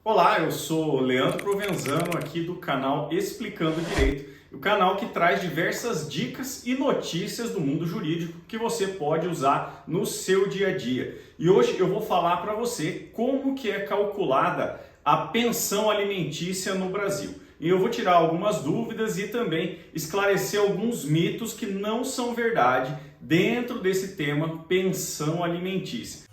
Olá, eu sou Leandro Provenzano aqui do canal Explicando Direito, o canal que traz diversas dicas e notícias do mundo jurídico que você pode usar no seu dia a dia. E hoje eu vou falar para você como que é calculada a pensão alimentícia no Brasil. E eu vou tirar algumas dúvidas e também esclarecer alguns mitos que não são verdade dentro desse tema pensão alimentícia.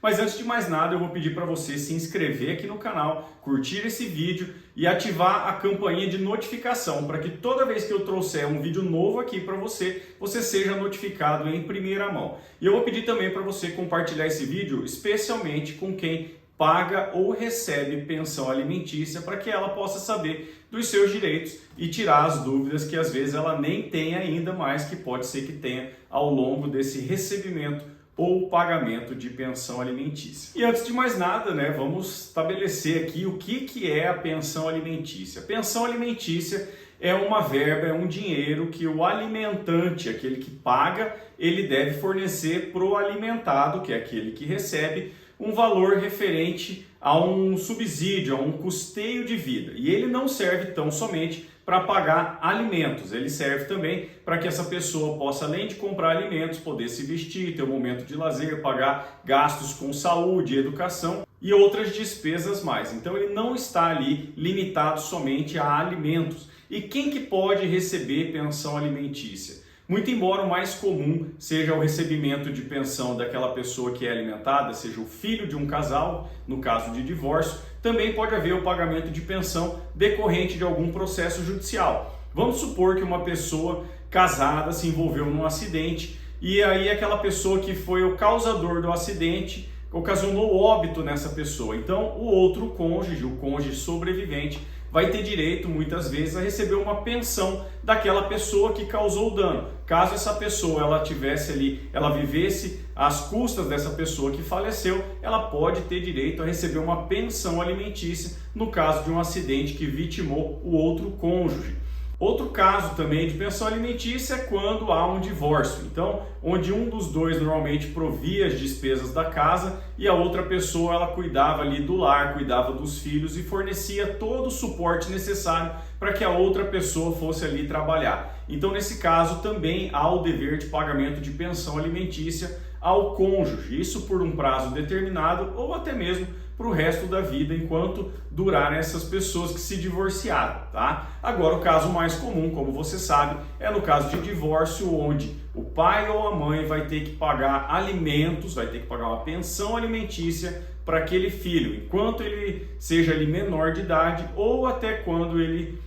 Mas antes de mais nada, eu vou pedir para você se inscrever aqui no canal, curtir esse vídeo e ativar a campainha de notificação para que toda vez que eu trouxer um vídeo novo aqui para você, você seja notificado em primeira mão. E eu vou pedir também para você compartilhar esse vídeo, especialmente com quem paga ou recebe pensão alimentícia, para que ela possa saber dos seus direitos e tirar as dúvidas que às vezes ela nem tem ainda, mas que pode ser que tenha ao longo desse recebimento ou pagamento de pensão alimentícia. E antes de mais nada, vamos estabelecer aqui o que é a pensão alimentícia. A pensão alimentícia é uma verba, é um dinheiro que o alimentante, aquele que paga, ele deve fornecer para o alimentado, que é aquele que recebe, um valor referente a um subsídio, a um custeio de vida. E ele não serve tão somente para pagar alimentos, ele serve também para que essa pessoa possa, além de comprar alimentos, poder se vestir, ter um momento de lazer, pagar gastos com saúde, educação e outras despesas mais. Então ele não está ali limitado somente a alimentos. E quem que pode receber pensão alimentícia? Muito embora o mais comum seja o recebimento de pensão daquela pessoa que é alimentada, seja o filho de um casal, no caso de divórcio, também pode haver o pagamento de pensão decorrente de algum processo judicial. Vamos supor que uma pessoa casada se envolveu num acidente e aí aquela pessoa que foi o causador do acidente ocasionou óbito nessa pessoa. Então o outro cônjuge, o cônjuge sobrevivente, vai ter direito muitas vezes a receber uma pensão daquela pessoa que causou o dano. Caso essa pessoa ela vivesse às custas dessa pessoa que faleceu, ela pode ter direito a receber uma pensão alimentícia no caso de um acidente que vitimou o outro cônjuge. Outro caso também de pensão alimentícia é quando há um divórcio. Então, onde um dos dois normalmente provia as despesas da casa e a outra pessoa ela cuidava ali do lar, cuidava dos filhos e fornecia todo o suporte necessário para que a outra pessoa fosse ali trabalhar. Então, nesse caso, também há o dever de pagamento de pensão alimentícia ao cônjuge. Isso por um prazo determinado ou até mesmo para o resto da vida, enquanto durarem essas pessoas que se divorciaram, tá? Agora, o caso mais comum, como você sabe, é no caso de divórcio, onde o pai ou a mãe vai ter que pagar alimentos, vai ter que pagar uma pensão alimentícia para aquele filho, enquanto ele seja ali menor de idade ou até quando ele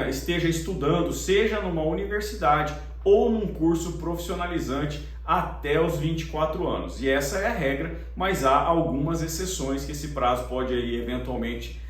esteja estudando, seja numa universidade ou num curso profissionalizante até os 24 anos. E essa é a regra, mas há algumas exceções que esse prazo pode aí eventualmente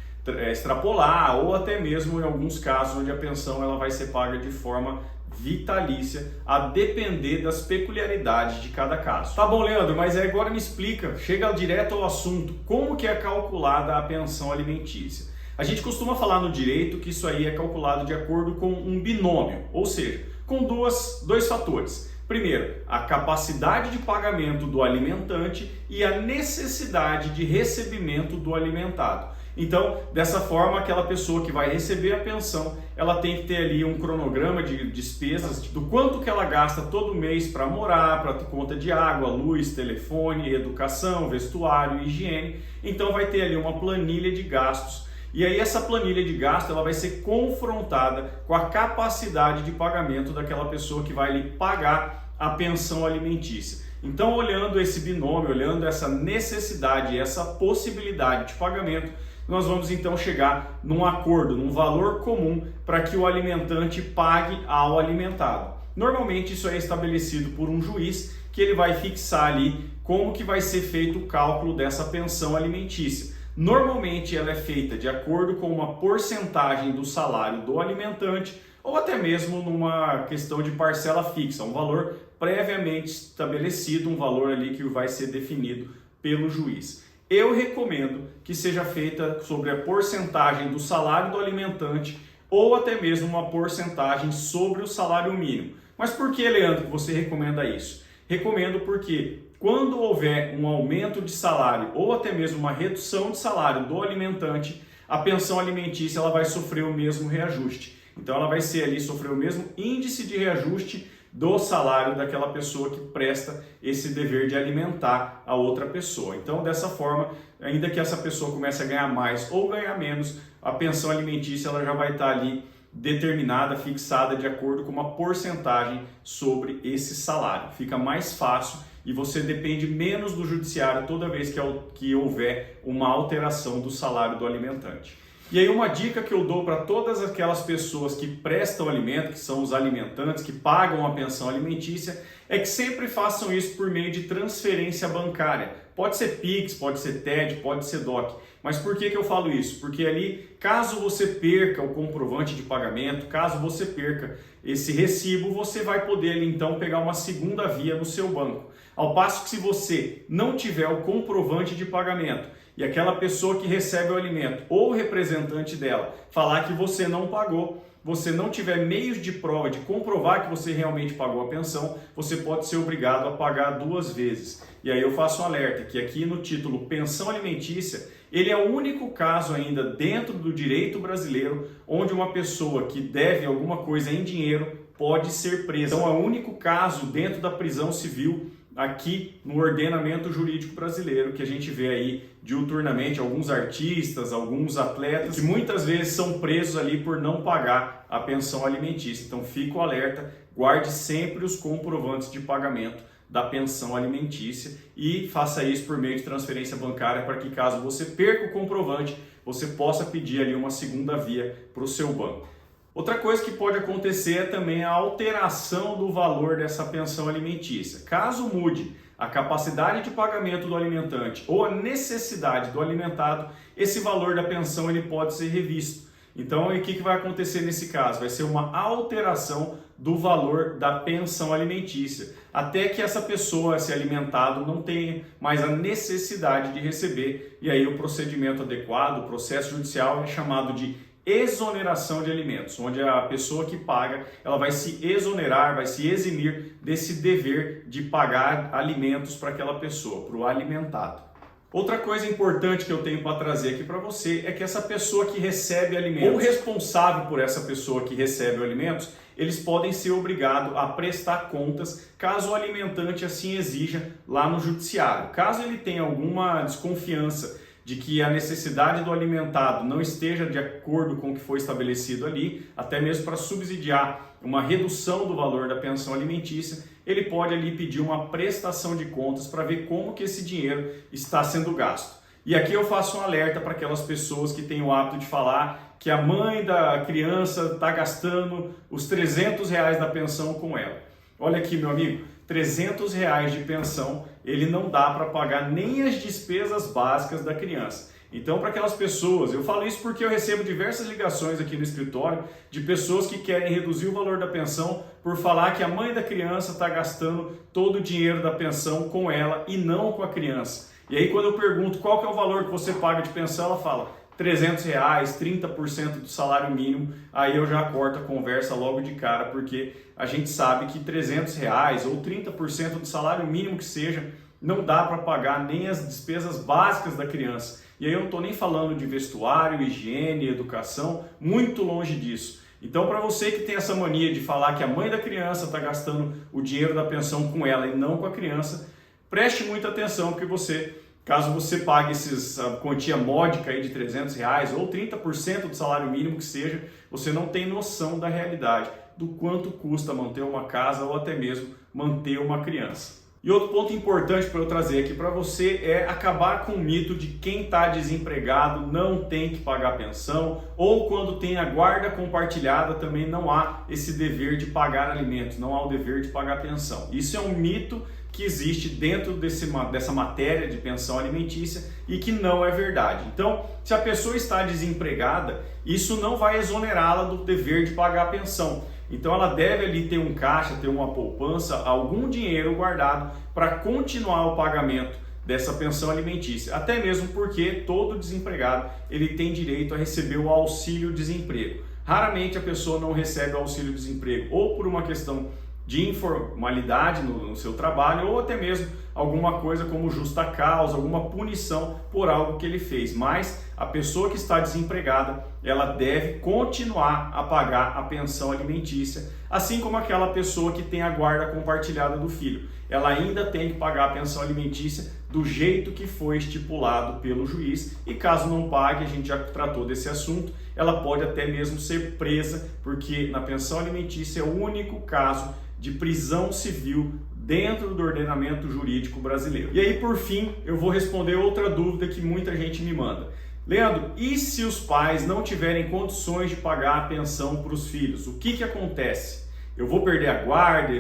extrapolar ou até mesmo em alguns casos onde a pensão ela vai ser paga de forma vitalícia, a depender das peculiaridades de cada caso. Tá bom, Leandro, mas agora me explica, chega direto ao assunto, como que é calculada a pensão alimentícia? A gente costuma falar no direito que isso aí é calculado de acordo com um binômio, ou seja, com dois fatores. Primeiro, a capacidade de pagamento do alimentante e a necessidade de recebimento do alimentado. Então, dessa forma, aquela pessoa que vai receber a pensão, ela tem que ter ali um cronograma de despesas, do quanto que ela gasta todo mês para morar, para conta de água, luz, telefone, educação, vestuário, higiene. Então, vai ter ali uma planilha de gastos. E aí essa planilha de gasto ela vai ser confrontada com a capacidade de pagamento daquela pessoa que vai lhe pagar a pensão alimentícia. Então, olhando esse binômio, olhando essa necessidade, essa possibilidade de pagamento, nós vamos então chegar num acordo, num valor comum para que o alimentante pague ao alimentado. Normalmente isso é estabelecido por um juiz que ele vai fixar ali como que vai ser feito o cálculo dessa pensão alimentícia. Normalmente ela é feita de acordo com uma porcentagem do salário do alimentante ou até mesmo numa questão de parcela fixa, um valor previamente estabelecido, um valor ali que vai ser definido pelo juiz. Eu recomendo que seja feita sobre a porcentagem do salário do alimentante ou até mesmo uma porcentagem sobre o salário mínimo. Mas por que, Leandro, que você recomenda isso? Recomendo porque quando houver um aumento de salário ou até mesmo uma redução de salário do alimentante, a pensão alimentícia ela vai sofrer o mesmo reajuste. Então ela vai ser ali, sofrer o mesmo índice de reajuste do salário daquela pessoa que presta esse dever de alimentar a outra pessoa. Então, dessa forma, ainda que essa pessoa comece a ganhar mais ou ganhar menos, a pensão alimentícia ela já vai estar ali determinada, fixada de acordo com uma porcentagem sobre esse salário. Fica mais fácil e você depende menos do judiciário toda vez que houver uma alteração do salário do alimentante. E aí uma dica que eu dou para todas aquelas pessoas que prestam alimento, que são os alimentantes, que pagam a pensão alimentícia, é que sempre façam isso por meio de transferência bancária. Pode ser Pix, pode ser TED, pode ser DOC. Mas por que eu falo isso? Porque ali, caso você perca o comprovante de pagamento, caso você perca esse recibo, você vai poder ali, então pegar uma segunda via no seu banco. Ao passo que se você não tiver o comprovante de pagamento e aquela pessoa que recebe o alimento ou o representante dela falar que você não pagou, você não tiver meios de prova de comprovar que você realmente pagou a pensão, você pode ser obrigado a pagar 2 vezes. E aí eu faço um alerta que aqui no título pensão alimentícia, ele é o único caso ainda dentro do direito brasileiro onde uma pessoa que deve alguma coisa em dinheiro pode ser presa. Então é o único caso dentro da prisão civil aqui no ordenamento jurídico brasileiro que a gente vê aí diuturnamente alguns artistas, alguns atletas que muitas vezes são presos ali por não pagar a pensão alimentícia. Então fica o alerta, guarde sempre os comprovantes de pagamento da pensão alimentícia e faça isso por meio de transferência bancária para que caso você perca o comprovante, você possa pedir ali uma segunda via para o seu banco. Outra coisa que pode acontecer é também a alteração do valor dessa pensão alimentícia. Caso mude a capacidade de pagamento do alimentante ou a necessidade do alimentado, esse valor da pensão ele pode ser revisto. Então, o que vai acontecer nesse caso? Vai ser uma alteração do valor da pensão alimentícia, até que essa pessoa, esse alimentado, não tenha mais a necessidade de receber. E aí o procedimento adequado, o processo judicial é chamado de exoneração de alimentos, onde a pessoa que paga, ela vai se exonerar, vai se eximir desse dever de pagar alimentos para aquela pessoa, para o alimentado. Outra coisa importante que eu tenho para trazer aqui para você é que essa pessoa que recebe alimentos, ou responsável por essa pessoa que recebe alimentos, eles podem ser obrigados a prestar contas caso o alimentante assim exija lá no judiciário. Caso ele tenha alguma desconfiança de que a necessidade do alimentado não esteja de acordo com o que foi estabelecido ali, até mesmo para subsidiar uma redução do valor da pensão alimentícia, ele pode ali pedir uma prestação de contas para ver como que esse dinheiro está sendo gasto. E aqui eu faço um alerta para aquelas pessoas que têm o hábito de falar que a mãe da criança está gastando os R$300 da pensão com ela. Olha aqui, meu amigo, R$300 de pensão, ele não dá para pagar nem as despesas básicas da criança. Então, para aquelas pessoas, eu falo isso porque eu recebo diversas ligações aqui no escritório de pessoas que querem reduzir o valor da pensão por falar que a mãe da criança está gastando todo o dinheiro da pensão com ela e não com a criança. E aí, quando eu pergunto qual que é o valor que você paga de pensão, ela fala R$300, 30% do salário mínimo, aí eu já corto a conversa logo de cara, porque a gente sabe que R$300 ou 30% do salário mínimo que seja, não dá para pagar nem as despesas básicas da criança. E aí eu não estou nem falando de vestuário, higiene, educação, muito longe disso. Então, para você que tem essa mania de falar que a mãe da criança está gastando o dinheiro da pensão com ela e não com a criança, preste muita atenção, porque caso você pague essa quantia módica aí de R$300 ou 30% do salário mínimo que seja, você não tem noção da realidade, do quanto custa manter uma casa ou até mesmo manter uma criança. E outro ponto importante para eu trazer aqui para você é acabar com o mito de quem está desempregado não tem que pagar pensão, ou quando tem a guarda compartilhada também não há esse dever de pagar alimentos, não há o dever de pagar pensão. Isso é um mito que existe dentro dessa matéria de pensão alimentícia e que não é verdade. Então, se a pessoa está desempregada, isso não vai exonerá-la do dever de pagar a pensão. Então ela deve ali ter um caixa, ter uma poupança, algum dinheiro guardado para continuar o pagamento dessa pensão alimentícia. Até mesmo porque todo desempregado ele tem direito a receber o auxílio-desemprego. Raramente a pessoa não recebe o auxílio-desemprego ou por uma questão de informalidade no seu trabalho ou até mesmo alguma coisa como justa causa, alguma punição por algo que ele fez. Mas a pessoa que está desempregada, ela deve continuar a pagar a pensão alimentícia, assim como aquela pessoa que tem a guarda compartilhada do filho. Ela ainda tem que pagar a pensão alimentícia do jeito que foi estipulado pelo juiz, e caso não pague, a gente já tratou desse assunto, ela pode até mesmo ser presa, porque na pensão alimentícia é o único caso de prisão civil dentro do ordenamento jurídico brasileiro. E aí, por fim, eu vou responder outra dúvida que muita gente me manda. Leandro, e se os pais não tiverem condições de pagar a pensão para os filhos? O que acontece? Eu vou perder a guarda,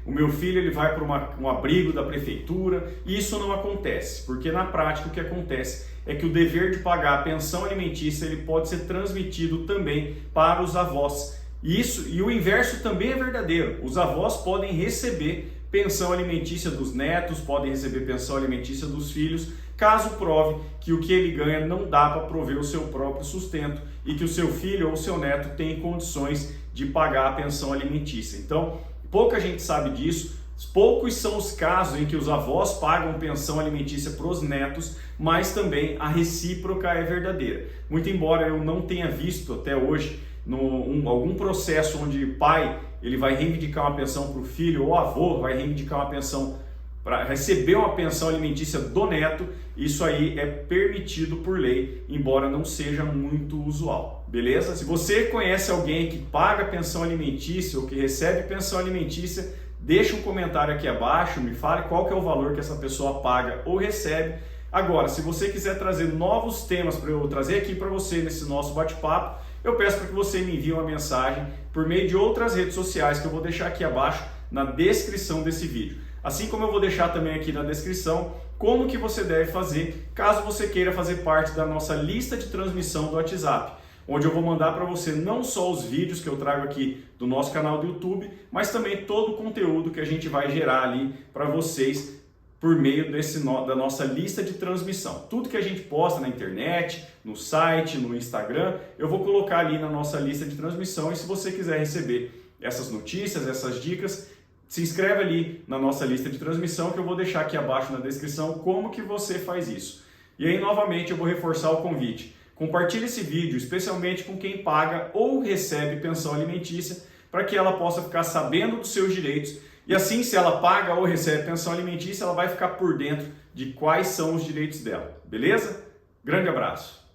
o meu filho ele vai para um abrigo da prefeitura? E isso não acontece, porque na prática o que acontece é que o dever de pagar a pensão alimentícia ele pode ser transmitido também para os avós. E o inverso também é verdadeiro. Os avós podem receber pensão alimentícia dos netos, podem receber pensão alimentícia dos filhos, caso prove que o que ele ganha não dá para prover o seu próprio sustento e que o seu filho ou o seu neto tem condições de pagar a pensão alimentícia. Então, pouca gente sabe disso. Poucos são os casos em que os avós pagam pensão alimentícia para os netos, mas também a recíproca é verdadeira. Muito embora eu não tenha visto até hoje algum processo onde o pai ele vai reivindicar uma pensão para o filho ou o avô vai reivindicar uma pensão para receber uma pensão alimentícia do neto, isso aí é permitido por lei, embora não seja muito usual, beleza? Se você conhece alguém que paga pensão alimentícia ou que recebe pensão alimentícia, deixa um comentário aqui abaixo, me fale qual que é o valor que essa pessoa paga ou recebe. Agora, se você quiser trazer novos temas para eu trazer aqui para você nesse nosso bate-papo, eu peço para que você me envie uma mensagem por meio de outras redes sociais que eu vou deixar aqui abaixo na descrição desse vídeo. Assim como eu vou deixar também aqui na descrição como que você deve fazer caso você queira fazer parte da nossa lista de transmissão do WhatsApp, onde eu vou mandar para você não só os vídeos que eu trago aqui do nosso canal do YouTube, mas também todo o conteúdo que a gente vai gerar ali para vocês por meio da nossa lista de transmissão. Tudo que a gente posta na internet, no site, no Instagram, eu vou colocar ali na nossa lista de transmissão, e se você quiser receber essas notícias, essas dicas, se inscreve ali na nossa lista de transmissão que eu vou deixar aqui abaixo na descrição como que você faz isso. E aí, novamente, eu vou reforçar o convite. Compartilhe esse vídeo, especialmente com quem paga ou recebe pensão alimentícia, para que ela possa ficar sabendo dos seus direitos. E assim, se ela paga ou recebe pensão alimentícia, ela vai ficar por dentro de quais são os direitos dela. Beleza? Grande abraço!